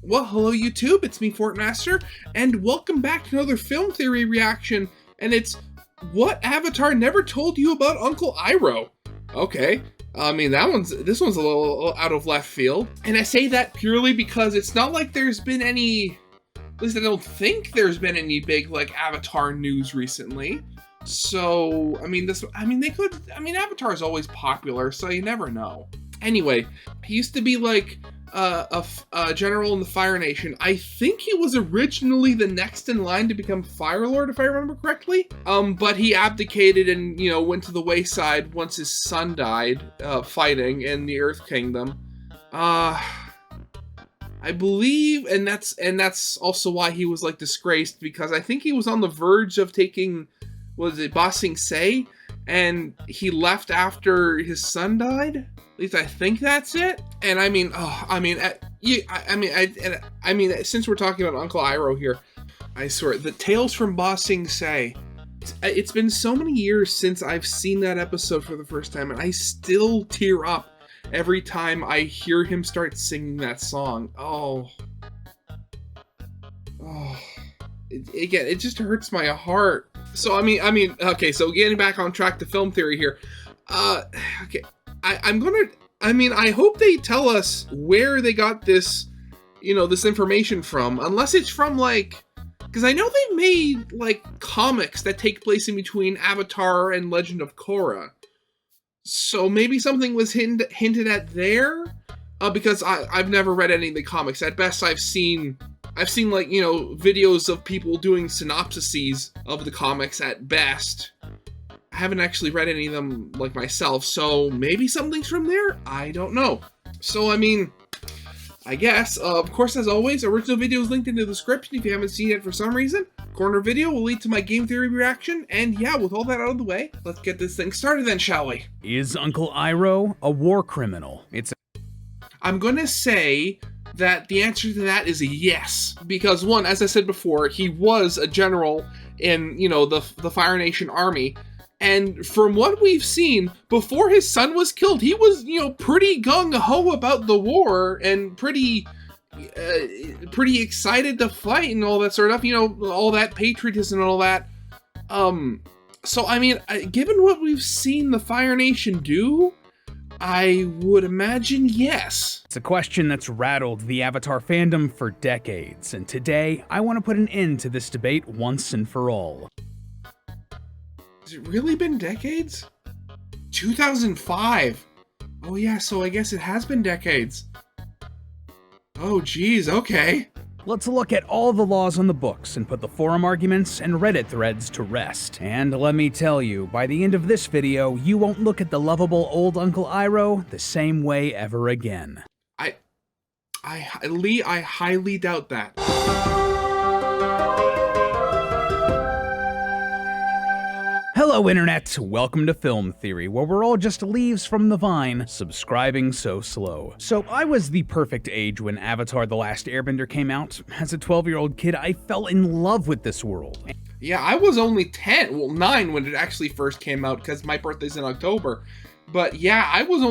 Well, hello YouTube, it's me, Fortmaster, and welcome back to another film theory reaction, and it's what Avatar never told you about Uncle Iroh. Okay, I mean, this one's a little out of left field, and I say that purely because it's not like there's been any, at least I don't think there's been any big, like, Avatar news recently. So, Avatar is always popular, so you never know. Anyway, he used to be like a general in the Fire Nation. I think he was originally the next in line to become Fire Lord, if I remember correctly. But he abdicated and, went to the wayside once his son died, fighting in the Earth Kingdom. I believe, and that's also why he was like disgraced, because I think he was on the verge of taking, was it Ba Sing Se, and he left after his son died. At least I think that's it. And since we're talking about Uncle Iroh here, I swear, the Tales from Ba Sing Se, it's been so many years since I've seen that episode for the first time, and I still tear up every time I hear him start singing that song. It just hurts my heart. So, okay, so getting back on track to film theory here. Okay. I hope they tell us where they got this, this information from, unless it's from, because I know they made, comics that take place in between Avatar and Legend of Korra. So maybe something was hinted at there, because I've never read any of the comics. At best, I've seen videos of people doing synopsises of the comics at best. I haven't actually read any of them myself, so maybe something's from there? I don't know. So, I guess, of course, as always, original video is linked in the description if you haven't seen it for some reason. Corner video will lead to my game theory reaction, and yeah, with all that out of the way, let's get this thing started then, shall we? Is Uncle Iroh a war criminal? I'm gonna say that the answer to that is a yes. Because one, as I said before, he was a general in, the Fire Nation army. And from what we've seen, before his son was killed, he was, pretty gung-ho about the war and pretty excited to fight and all that sort of stuff, all that patriotism and all that. So, given what we've seen the Fire Nation do, I would imagine yes. It's a question that's rattled the Avatar fandom for decades, and today I want to put an end to this debate once and for all. Has it really been decades? 2005. Oh yeah, so I guess it has been decades. Oh geez, okay. Let's look at all the laws on the books and put the forum arguments and Reddit threads to rest. And let me tell you, by the end of this video, you won't look at the lovable old Uncle Iroh the same way ever again. I highly doubt that. Hello Internet, welcome to Film Theory, where we're all just leaves from the vine, subscribing so slow. So I was the perfect age when Avatar the Last Airbender came out. As a 12-year-old kid, I fell in love with this world. Yeah, I was only 9 when it actually first came out, because my birthday's in October. But yeah, I was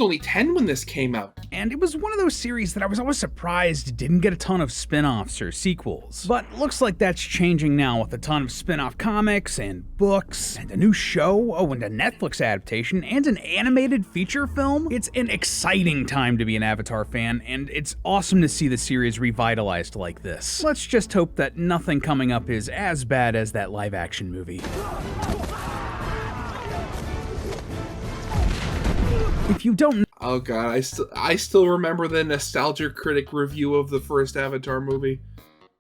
only 10 when this came out. And it was one of those series that I was always surprised didn't get a ton of spin-offs or sequels. But looks like that's changing now with a ton of spin-off comics and books and a new show, and a Netflix adaptation and an animated feature film. It's an exciting time to be an Avatar fan, and it's awesome to see the series revitalized like this. Let's just hope that nothing coming up is as bad as that live-action movie. If you don't... Oh god, I still remember the Nostalgia Critic review of the first Avatar movie.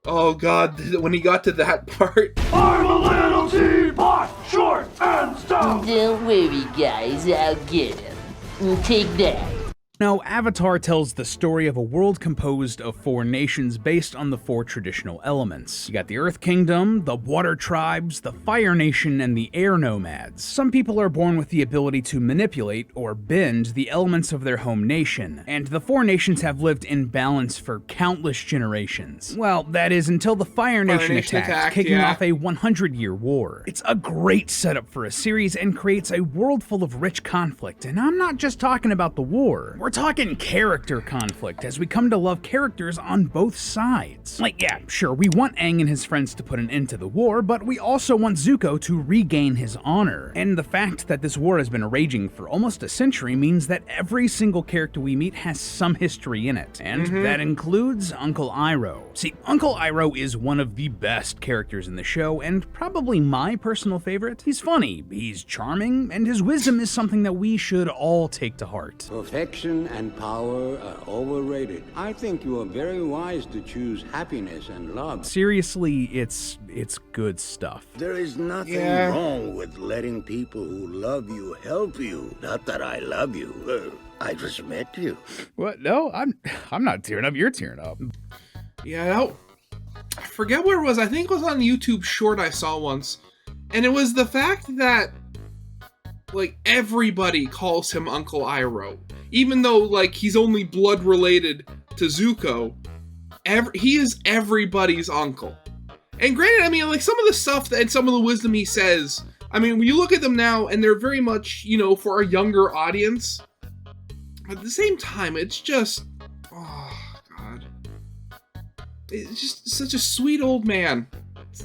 Oh god, when he got to that part. I'm a little teapot, short and stout! Don't worry guys, I'll get him. Take that. Now, Avatar tells the story of a world composed of 4 nations based on the 4 traditional elements. You got the Earth Kingdom, the Water Tribes, the Fire Nation, and the Air Nomads. Some people are born with the ability to manipulate or bend the elements of their home nation, and the 4 nations have lived in balance for countless generations. Well, that is until the Fire Nation attacked, kicking off a 100-year war. It's a great setup for a series and creates a world full of rich conflict, and I'm not just talking about the war. We're talking character conflict, as we come to love characters on both sides. Like, yeah, sure, we want Aang and his friends to put an end to the war, but we also want Zuko to regain his honor. And the fact that this war has been raging for almost a century means that every single character we meet has some history in it. And that includes Uncle Iroh. See, Uncle Iroh is one of the best characters in the show, and probably my personal favorite. He's funny, he's charming, and his wisdom is something that we should all take to heart. Perfection and power are overrated. I think you are very wise to choose happiness and love. Seriously, it's good stuff. There is nothing wrong with letting people who love you help you. Not that I love you. I just met you. What? No, I'm not tearing up. You're tearing up. Yeah, no, I forget where it was. I think it was on YouTube short I saw once. And it was the fact that, like, everybody calls him Uncle Iroh. Even though, like, he's only blood related to Zuko, he is everybody's uncle. And granted, I mean, like, some of the stuff and some of the wisdom he says, I mean, when you look at them now, and they're very much, you know, for a younger audience, at the same time, it's just, oh, God. It's just such a sweet old man.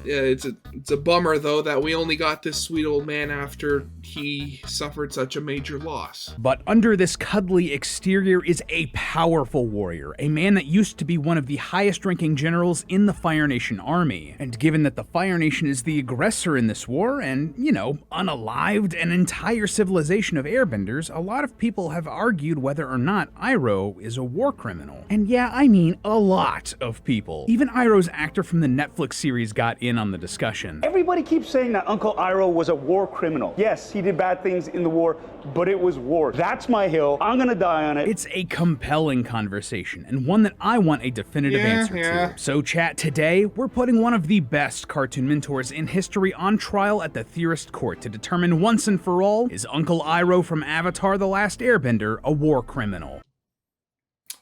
It's a bummer, though, that we only got this sweet old man after he suffered such a major loss. But under this cuddly exterior is a powerful warrior, a man that used to be one of the highest-ranking generals in the Fire Nation army. And given that the Fire Nation is the aggressor in this war, and, you know, unalived an entire civilization of airbenders, a lot of people have argued whether or not Iroh is a war criminal. And yeah, I mean a lot of people. Even Iroh's actor from the Netflix series got in on the discussion. Everybody keeps saying that Uncle Iroh was a war criminal. Yes, he did bad things in the war, but it was war. That's my hill. I'm gonna die on it. It's a compelling conversation, and one that I want a definitive answer to. So chat, today, we're putting one of the best cartoon mentors in history on trial at the theorist court to determine once and for all, is Uncle Iroh from Avatar the Last Airbender a war criminal?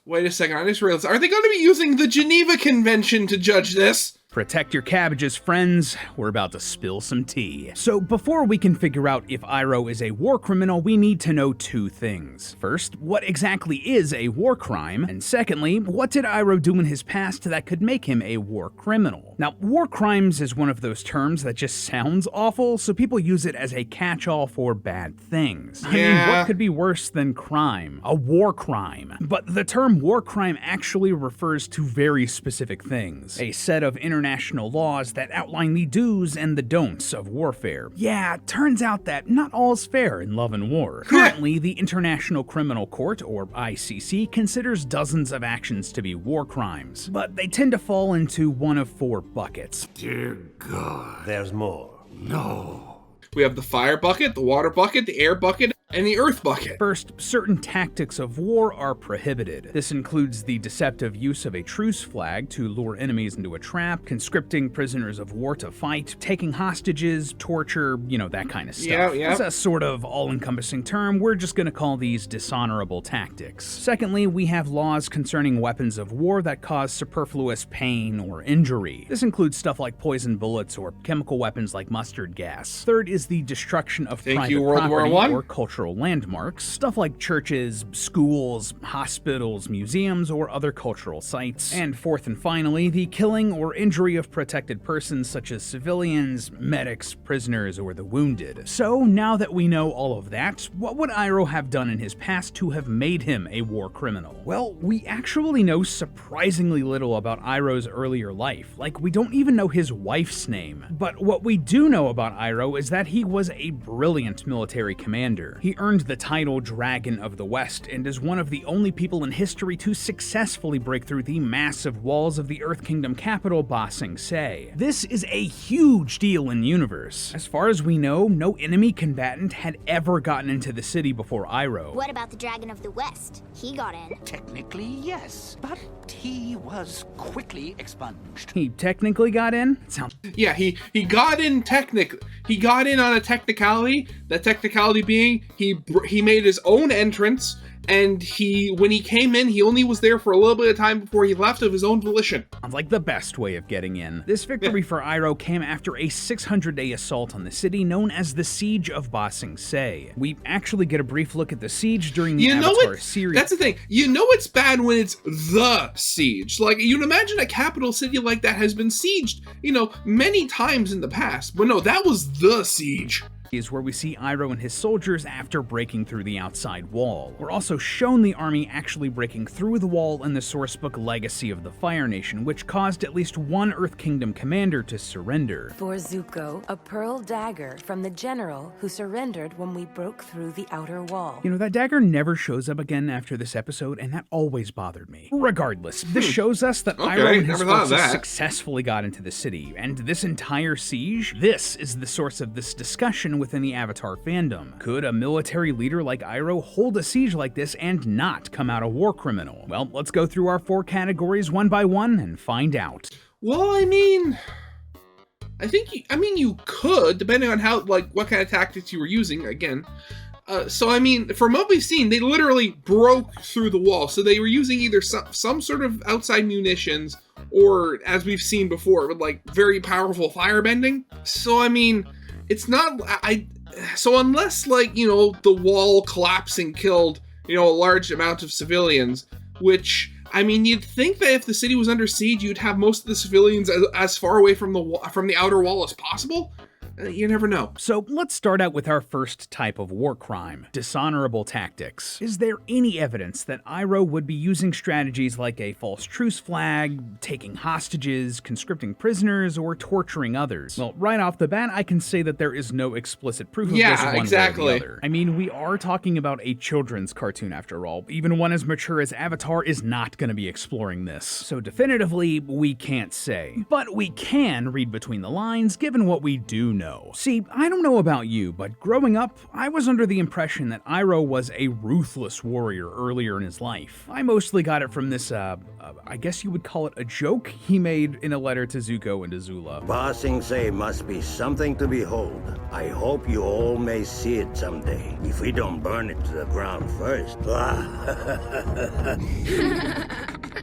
Wait a second, I just realized, are they going to be using the Geneva Convention to judge this? Protect your cabbages, friends. We're about to spill some tea. So before we can figure out if Iroh is a war criminal, we need to know two things. First, what exactly is a war crime? And secondly, what did Iroh do in his past that could make him a war criminal? Now, war crimes is one of those terms that just sounds awful, so people use it as a catch-all for bad things. I mean, what could be worse than crime? A war crime. But the term war crime actually refers to very specific things. A set of international laws that outline the do's and the don'ts of warfare. Yeah, turns out that not all's fair in love and war. Currently, the International Criminal Court, or ICC, considers dozens of actions to be war crimes, but they tend to fall into one of four buckets. Dear God. There's more. No. We have the fire bucket, the water bucket, the air bucket, and the earth bucket. First, certain tactics of war are prohibited. This includes the deceptive use of a truce flag to lure enemies into a trap, conscripting prisoners of war to fight, taking hostages, torture, you know, that kind of stuff. As a sort of all-encompassing term, we're just gonna call these dishonorable tactics. Secondly, we have laws concerning weapons of war that cause superfluous pain or injury. This includes stuff like poison bullets or chemical weapons like mustard gas. Third is the destruction of private property or cultural landmarks, stuff like churches, schools, hospitals, museums, or other cultural sites. And fourth and finally, the killing or injury of protected persons such as civilians, medics, prisoners, or the wounded. So now that we know all of that, what would Iroh have done in his past to have made him a war criminal? Well, we actually know surprisingly little about Iroh's earlier life. Like, we don't even know his wife's name. But what we do know about Iroh is that he was a brilliant military commander. He earned the title Dragon of the West and is one of the only people in history to successfully break through the massive walls of the Earth Kingdom capital, Ba Sing Se. This is a huge deal in the universe. As far as we know, no enemy combatant had ever gotten into the city before Iroh. What about the Dragon of the West? He got in. Technically, yes, but he was quickly expunged. He technically got in? Yeah, he got in technically. He got in on a technicality, that technicality being he made his own entrance, and when he came in, he only was there for a little bit of time before he left of his own volition. Sounds like the best way of getting in. This victory for Iroh came after a 600-day assault on the city known as the Siege of Ba Sing Se. We actually get a brief look at the siege during the Avatar series. That's the thing. You know it's bad when it's the siege. Like, you'd imagine a capital city like that has been sieged, many times in the past. But no, that was the siege. Is where we see Iroh and his soldiers after breaking through the outside wall. We're also shown the army actually breaking through the wall in the sourcebook Legacy of the Fire Nation, which caused at least one Earth Kingdom commander to surrender. For Zuko, a pearl dagger from the general who surrendered when we broke through the outer wall. That dagger never shows up again after this episode, and that always bothered me. Regardless, this shows us that Iroh and his forces successfully got into the city, and this entire siege, this is the source of this discussion within the Avatar fandom. Could a military leader like Iroh hold a siege like this and not come out a war criminal? Well, let's go through our 4 categories one by one and find out. Well, I think you could, depending on how, what kind of tactics you were using, again. From what we've seen, they literally broke through the wall. So they were using either some sort of outside munitions, or, as we've seen before, with, very powerful firebending. So, it's not, so unless, the wall collapsed and killed, a large amount of civilians, which, you'd think that if the city was under siege, you'd have most of the civilians as far away from the outer wall as possible. You never know. So let's start out with our first type of war crime, dishonorable tactics. Is there any evidence that Iroh would be using strategies like a false truce flag, taking hostages, conscripting prisoners, or torturing others? Well, right off the bat, I can say that there is no explicit proof of this one way or the other. We are talking about a children's cartoon after all. Even one as mature as Avatar is not going to be exploring this. So definitively, we can't say. But we can read between the lines, given what we do know. See, I don't know about you, but growing up, I was under the impression that Iroh was a ruthless warrior earlier in his life. I mostly got it from this, I guess you would call it a joke he made in a letter to Zuko and Azula. Ba Sing Se must be something to behold. I hope you all may see it someday, if we don't burn it to the ground first.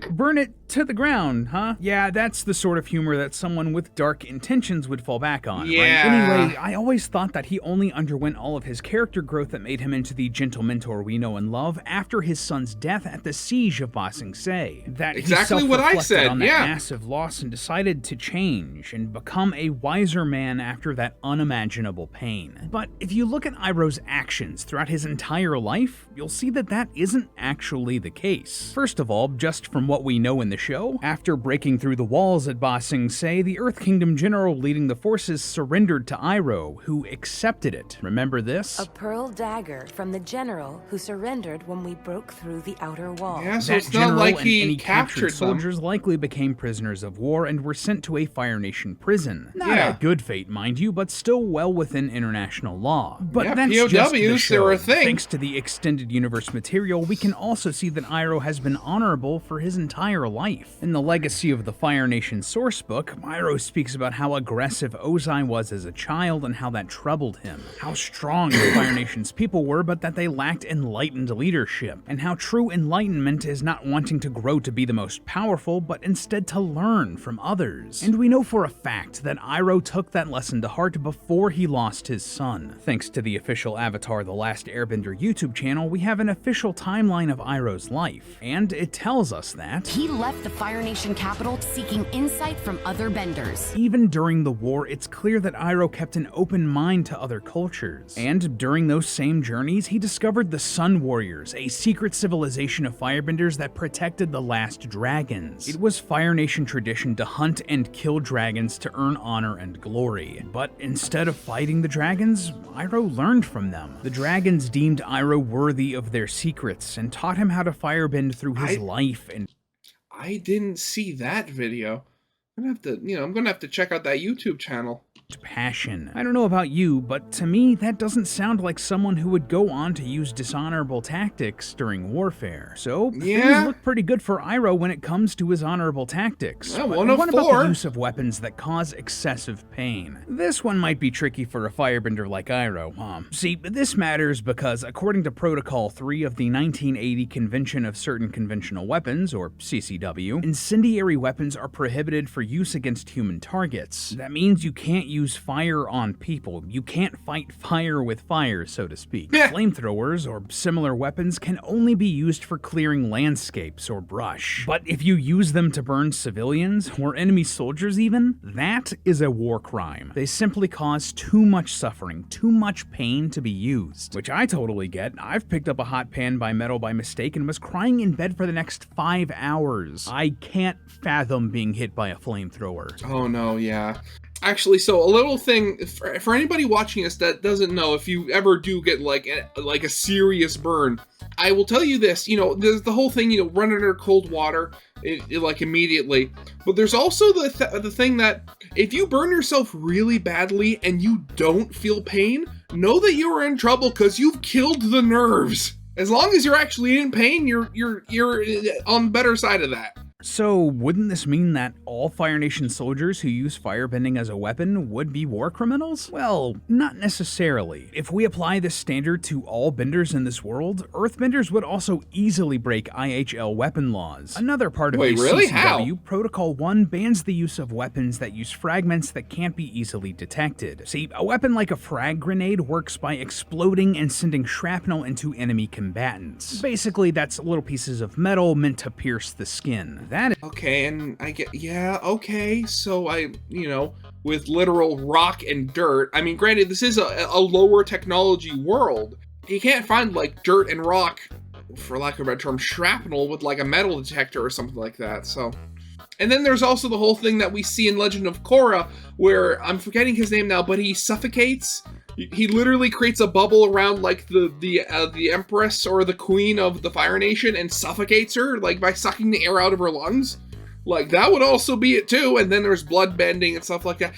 Burn it to the ground, huh? Yeah, that's the sort of humor that someone with dark intentions would fall back on, right? Anyway, I always thought that he only underwent all of his character growth that made him into the gentle mentor we know and love after his son's death at the Siege of Ba Sing Se. That exactly what I said, on that massive loss and decided to change and become a wiser man after that unimaginable pain. But if you look at Iroh's actions throughout his entire life, you'll see that that isn't actually the case. First of all, just from what we know in the show, after breaking through the walls at Ba Sing Se, the Earth Kingdom general leading the forces surrendered to Iroh, who accepted it. Remember this? A pearl dagger from the general who surrendered when we broke through the outer wall. Yeah, so it's not like he captured them. Soldiers likely became prisoners of war and were sent to a Fire Nation prison. Not a good fate, mind you, but still well within international law. But that's POWs, just the show. they were a thing. Thanks to the extended universe material, we can also see that Iroh has been honorable for his entire life. In the Legacy of the Fire Nation sourcebook, Iroh speaks about how aggressive Ozai was as a child and how that troubled him. How strong the Fire Nation's people were, but that they lacked enlightened leadership. And how true enlightenment is not wanting to grow to be the most powerful, but instead to learn from others. And we know for a fact that Iroh took that lesson to heart before he lost his son. Thanks to the official Avatar the Last Airbender YouTube channel, we have an official timeline of Iroh's life. And it tells us that he left the Fire Nation capital seeking insight from other benders. Even during the war, it's clear that Iroh kept an open mind to other cultures. And during those same journeys, he discovered the Sun Warriors, a secret civilization of firebenders that protected the last dragons. It was Fire Nation tradition to hunt and kill dragons to earn honor and glory. But instead of fighting the dragons, Iroh learned from them. The dragons deemed Iroh worthy of their secrets and taught him how to firebend through his life. And I didn't see that video. I'm gonna have to check out that YouTube channel. passion. I don't know about you, but to me, that doesn't sound like someone who would go on to use dishonorable tactics during warfare. So, things look pretty good for Iroh when it comes to his honorable tactics. Yeah, but one of what four. about the use of weapons that cause excessive pain? This one might be tricky for a firebender like Iroh, huh? See, this matters because according to Protocol 3 of the 1980 Convention of Certain Conventional Weapons, or CCW, incendiary weapons are prohibited for use against human targets. That means you can't use fire on people. You can't fight fire with fire, so to speak. Flamethrowers or similar weapons can only be used for clearing landscapes or brush. But if you use them to burn civilians, or enemy soldiers even, that is a war crime. They simply cause too much suffering, too much pain to be used. Which I totally get. I've picked up a hot pan by metal by mistake and was crying in bed for the next 5 hours. I can't fathom being hit by a flamethrower. Oh no, yeah. Actually, so a little thing for anybody watching us that doesn't know, if you ever do get like a serious burn, I will tell you this. You know, there's the whole thing. You know, run under cold water, like immediately. But there's also the thing that if you burn yourself really badly and you don't feel pain, know that you are in trouble because you've killed the nerves. As long as you're actually in pain, you're on the better side of that. So, wouldn't this mean that all Fire Nation soldiers who use firebending as a weapon would be war criminals? Well, not necessarily. If we apply this standard to all benders in this world, Earthbenders would also easily break IHL weapon laws. Another part of the really? CCW, How? Protocol 1 bans the use of weapons that use fragments that can't be easily detected. See, a weapon like a frag grenade works by exploding and sending shrapnel into enemy combatants. Basically, that's little pieces of metal meant to pierce the skin. That is okay, and I get, okay, so with literal rock and dirt, I mean, granted, this is a lower technology world. You can't find, like, dirt and rock, for lack of a better term, shrapnel with, like, a metal detector or something like that, so. And then there's also the whole thing that we see in Legend of Korra, where, I'm forgetting his name now, but he suffocates. He literally creates a bubble around, like, the Empress or the Queen of the Fire Nation and suffocates her, like, by sucking the air out of her lungs. Like, that would also be it, too. And then there's blood bending and stuff like that.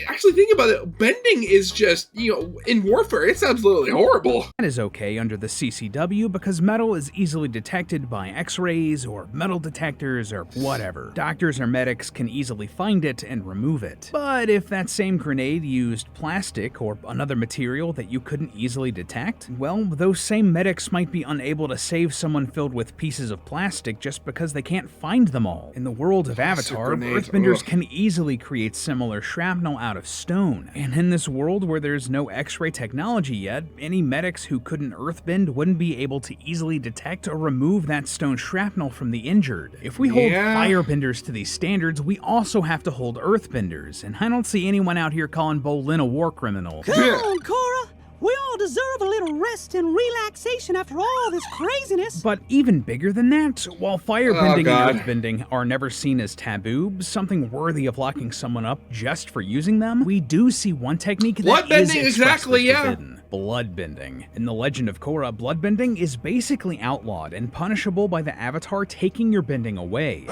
Actually, think about it. Bending is just, in warfare, it's absolutely horrible. That is okay under the CCW because metal is easily detected by x-rays or metal detectors or whatever. Doctors or medics can easily find it and remove it. But if that same grenade used plastic or another material that you couldn't easily detect, well, those same medics might be unable to save someone filled with pieces of plastic just because they can't find them all. In the world of Avatar, Earthbenders can easily create similar shrapnel out of stone. And in this world where there's no X-ray technology yet, any medics who couldn't earthbend wouldn't be able to easily detect or remove that stone shrapnel from the injured. If we hold firebenders to these standards, we also have to hold earthbenders, and I don't see anyone out here calling Bolin a war criminal. Come on, Korra! We all deserve a little rest and relaxation after all this craziness. But even bigger than that, while firebending and earthbending are never seen as taboo, something worthy of locking someone up just for using them, we do see one technique that is expressly forbidden. Bloodbending. In the Legend of Korra, bloodbending is basically outlawed and punishable by the Avatar taking your bending away.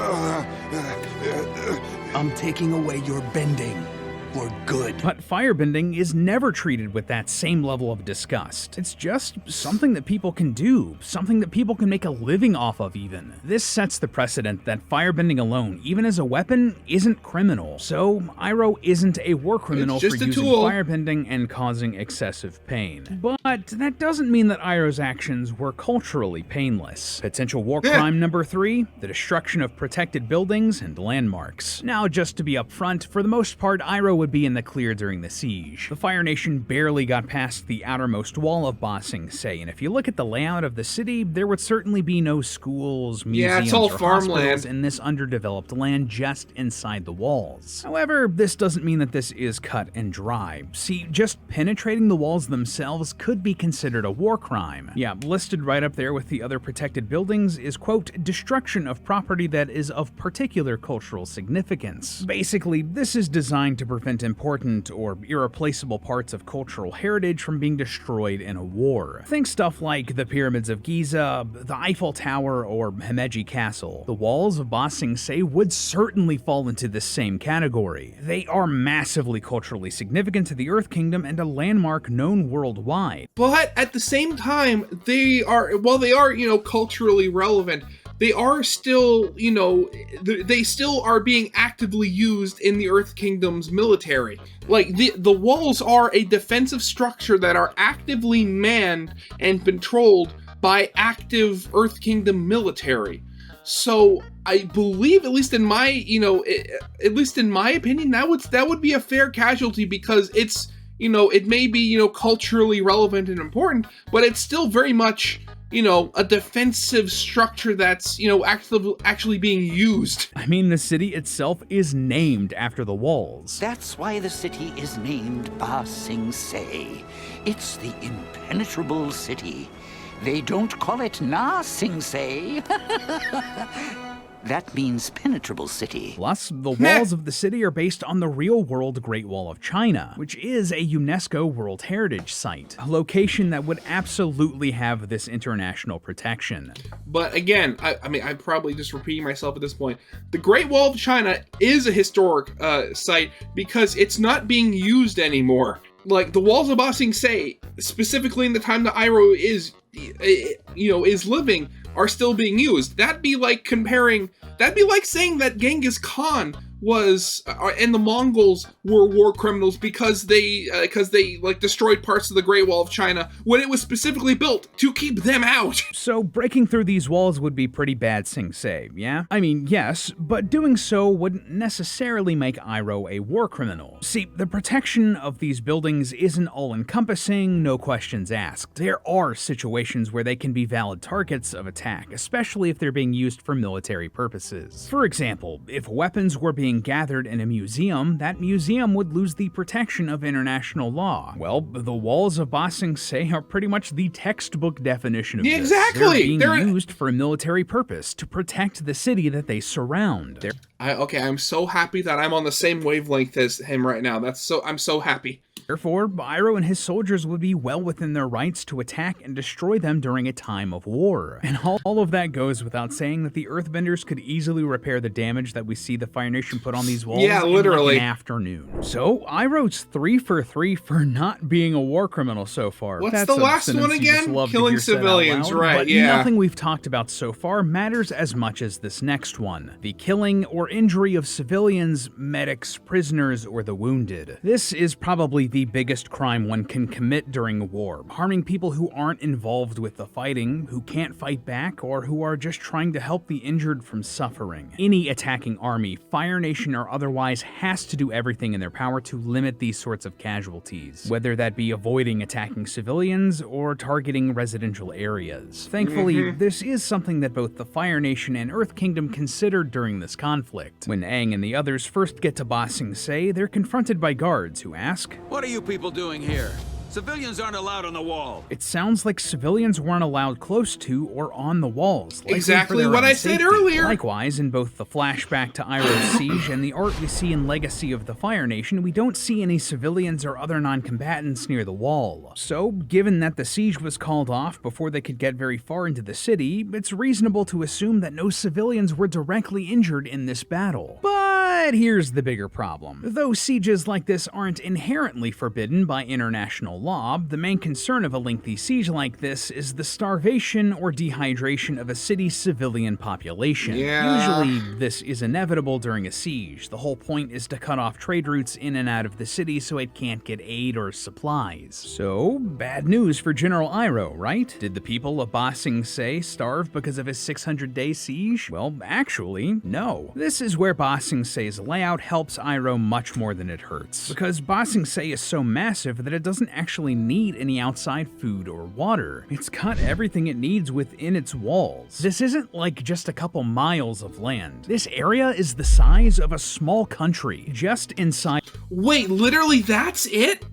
I'm taking away your bending. For good. But firebending is never treated with that same level of disgust. It's just something that people can do, something that people can make a living off of even. This sets the precedent that firebending alone, even as a weapon, isn't criminal. So, Iroh isn't a war criminal for using firebending and causing excessive pain. But that doesn't mean that Iroh's actions were culturally painless. Potential war crime number 3, the destruction of protected buildings and landmarks. Now, just to be upfront, for the most part, Iroh would be in the clear during the siege. The Fire Nation barely got past the outermost wall of Ba Sing Se, and if you look at the layout of the city, there would certainly be no schools, museums, or hospitals in this underdeveloped land just inside the walls. However, this doesn't mean that this is cut and dry. See, just penetrating the walls themselves could be considered a war crime. Yeah, listed right up there with the other protected buildings is, quote, destruction of property that is of particular cultural significance. Basically, this is designed to prevent prevent important or irreplaceable parts of cultural heritage from being destroyed in a war. Think stuff like the Pyramids of Giza, the Eiffel Tower, or Himeji Castle. The walls of Ba Sing Se would certainly fall into this same category. They are massively culturally significant to the Earth Kingdom and a landmark known worldwide. But at the same time, while they are, culturally relevant, they are still, they still are being actively used in the Earth Kingdom's military. Like, the walls are a defensive structure that are actively manned and controlled by active Earth Kingdom military. So I believe, at least in my opinion, that would be a fair casualty, because it's, it may be, culturally relevant and important, but it's still very much, a defensive structure that's, actually being used. I mean, the city itself is named after the walls. That's why the city is named Ba Sing Se. It's the impenetrable city. They don't call it Na Sing Se. That means penetrable city. Plus, the walls of the city are based on the real-world Great Wall of China, which is a UNESCO World Heritage Site, a location that would absolutely have this international protection. But again, I'm probably just repeating myself at this point. The Great Wall of China is a historic site because it's not being used anymore. Like, the walls of Ba Sing Se, specifically in the time that Iroh is living, are still being used. That'd be like saying that Genghis Khan was and the Mongols were war criminals because they destroyed parts of the Great Wall of China when it was specifically built to keep them out. So breaking through these walls would be pretty bad, Sing Se, yeah? I mean, yes, but doing so wouldn't necessarily make Iroh a war criminal. See, the protection of these buildings isn't all-encompassing, no questions asked. There are situations where they can be valid targets of attack, especially if they're being used for military purposes. For example, if weapons were being gathered in a museum, that museum would lose the protection of international law. Well, the walls of Ba Sing Se are pretty much the textbook definition of this. Exactly. They're being used for a military purpose to protect the city that they surround. I'm so happy that I'm on the same wavelength as him right now. I'm so happy. Therefore, Iroh and his soldiers would be well within their rights to attack and destroy them during a time of war. And all of that goes without saying that the Earthbenders could easily repair the damage that we see the Fire Nation put on these walls in like an afternoon. So, Iroh's 3 for 3 for not being a war criminal so far. What's the last one again? Killing civilians, right, but yeah. Nothing we've talked about so far matters as much as this next one. The killing or injury of civilians, medics, prisoners, or the wounded. This is probably the biggest crime one can commit during war, harming people who aren't involved with the fighting, who can't fight back, or who are just trying to help the injured from suffering. Any attacking army, Fire Nation or otherwise, has to do everything in their power to limit these sorts of casualties, whether that be avoiding attacking civilians or targeting residential areas. Thankfully, this is something that both the Fire Nation and Earth Kingdom considered during this conflict. When Aang and the others first get to Ba Sing Se, they're confronted by guards who ask, "What are you people doing here? Civilians aren't allowed on the wall." It sounds like civilians weren't allowed close to or on the walls. Exactly what I said earlier. Likewise, in both the flashback to Iroh's siege and the art we see in Legacy of the Fire Nation, we don't see any civilians or other non-combatants near the wall. So, given that the siege was called off before they could get very far into the city, it's reasonable to assume that no civilians were directly injured in this battle. But here's the bigger problem. Though sieges like this aren't inherently forbidden by international law, the main concern of a lengthy siege like this is the starvation or dehydration of a city's civilian population. Yeah. Usually, this is inevitable during a siege. The whole point is to cut off trade routes in and out of the city so it can't get aid or supplies. So, bad news for General Iroh, right? Did the people of Ba Sing Se starve because of his 600-day siege? Well, actually, no. This is where Ba Sing Se's layout helps Iroh much more than it hurts. Because Ba Sing Se is so massive that it doesn't actually need any outside food or water. It's got everything it needs within its walls. This isn't like just a couple miles of land. This area is the size of a small country, just inside. Wait, literally that's it?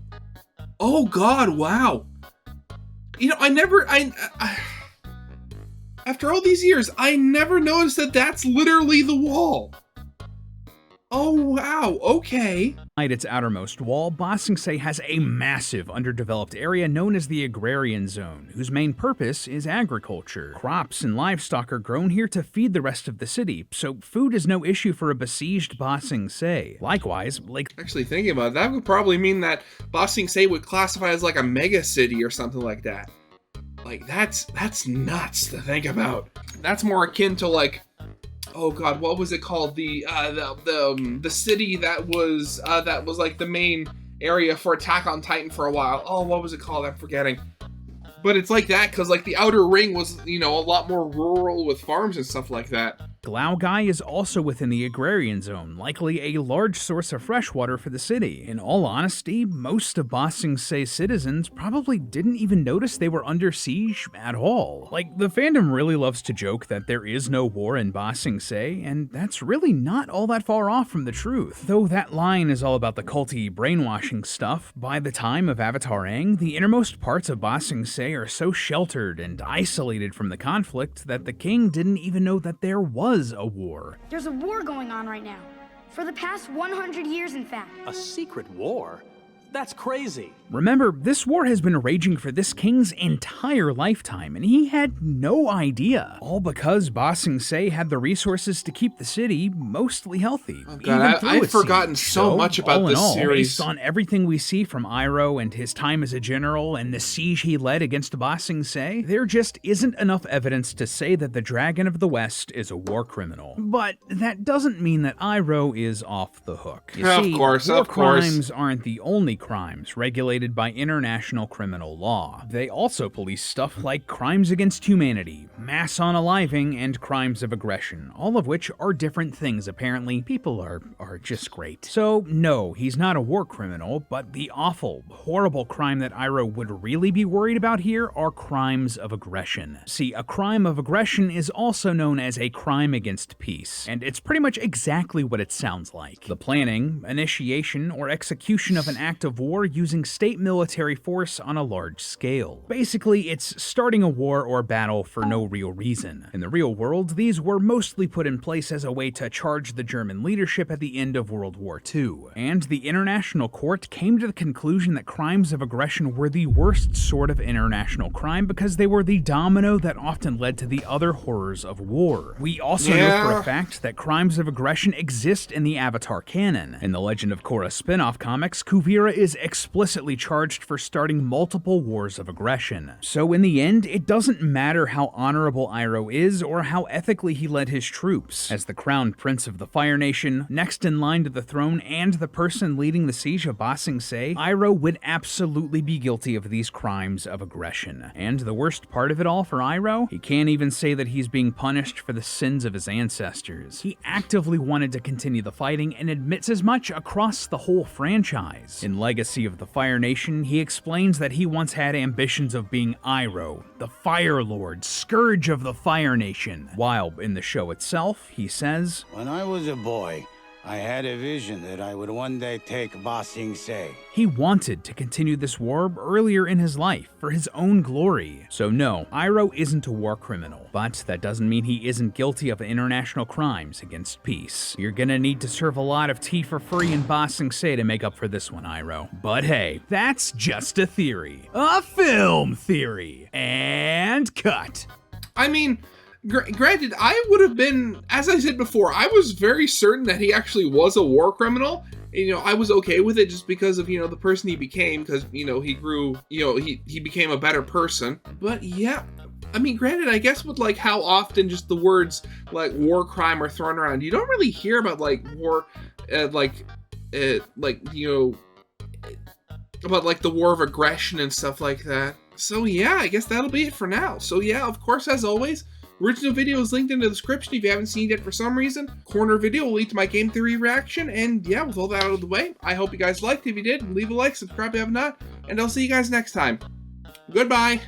Oh god, wow. After all these years, I never noticed that that's literally the wall. Oh, wow, okay. At its outermost wall, Ba Sing Se has a massive underdeveloped area known as the Agrarian Zone, whose main purpose is agriculture. Crops and livestock are grown here to feed the rest of the city, so food is no issue for a besieged Ba Sing Se. Likewise, Actually, thinking about it, that would probably mean that Ba Sing Se would classify as like a mega city or something like that. Like, that's nuts to think about. That's more akin to like, oh god, what was it called? The city that was like the main area for Attack on Titan for a while. Oh, what was it called? I'm forgetting. But it's like that because like the Outer Ring was, you know, a lot more rural with farms and stuff like that. Glaogai is also within the Agrarian Zone, likely a large source of fresh water for the city. In all honesty, most of Ba Sing Se's citizens probably didn't even notice they were under siege at all. Like, the fandom really loves to joke that there is no war in Ba Sing Se, and that's really not all that far off from the truth. Though that line is all about the culty brainwashing stuff, by the time of Avatar Aang, the innermost parts of Ba Sing Se are so sheltered and isolated from the conflict that the king didn't even know that there was a war. There's a war going on right now. For the past 100 years, in fact. A secret war? That's crazy. Remember, this war has been raging for this king's entire lifetime, and he had no idea. All because Ba Sing Se had the resources to keep the city mostly healthy. Oh god, I've forgotten so much about this series. Based on everything we see from Iroh and his time as a general and the siege he led against Ba Sing Se, there just isn't enough evidence to say that the Dragon of the West is a war criminal. But that doesn't mean that Iroh is off the hook. You see, war crimes aren't the only crimes regulated by international criminal law. They also police stuff like crimes against humanity, mass unaliving, and crimes of aggression, all of which are different things apparently. People are just great. So no, he's not a war criminal, but the awful, horrible crime that Iroh would really be worried about here are crimes of aggression. See, a crime of aggression is also known as a crime against peace, and it's pretty much exactly what it sounds like. The planning, initiation, or execution of an act of war using state military force on a large scale. Basically, it's starting a war or battle for no real reason. In the real world, these were mostly put in place as a way to charge the German leadership at the end of World War II. And the International Court came to the conclusion that crimes of aggression were the worst sort of international crime because they were the domino that often led to the other horrors of war. We also know for a fact that crimes of aggression exist in the Avatar canon. In the Legend of Korra spin-off comics, Kuvira is explicitly charged for starting multiple wars of aggression. So in the end, it doesn't matter how honorable Iroh is or how ethically he led his troops. As the crowned prince of the Fire Nation, next in line to the throne and the person leading the siege of Ba Sing Se, Iroh would absolutely be guilty of these crimes of aggression. And the worst part of it all for Iroh, he can't even say that he's being punished for the sins of his ancestors. He actively wanted to continue the fighting and admits as much across the whole franchise. In Legacy of the Fire Nation, he explains that he once had ambitions of being Iroh, the Fire Lord, Scourge of the Fire Nation. While in the show itself, he says, "When I was a boy, I had a vision that I would one day take Ba Sing Se." He wanted to continue this war earlier in his life for his own glory. So no, Iroh isn't a war criminal, but that doesn't mean he isn't guilty of international crimes against peace. You're gonna need to serve a lot of tea for free in Ba Sing Se to make up for this one, Iroh. But hey, that's just a theory. A film theory. And cut. I mean, granted, I would have been, as I said before, I was very certain that he actually was a war criminal. And, you know, I was okay with it just because of, you know, the person he became, because, you know, he grew, you know, he became a better person. But yeah, I mean, granted, I guess with like how often just the words like war crime are thrown around, you don't really hear about like war, you know, about like the war of aggression and stuff like that. So yeah, I guess that'll be it for now. So yeah, of course, as always, original video is linked in the description if you haven't seen it yet for some reason. Corner video will lead to my game theory reaction. And yeah, with all that out of the way, I hope you guys liked. If you did, leave a like, subscribe if you have not, and I'll see you guys next time. Goodbye.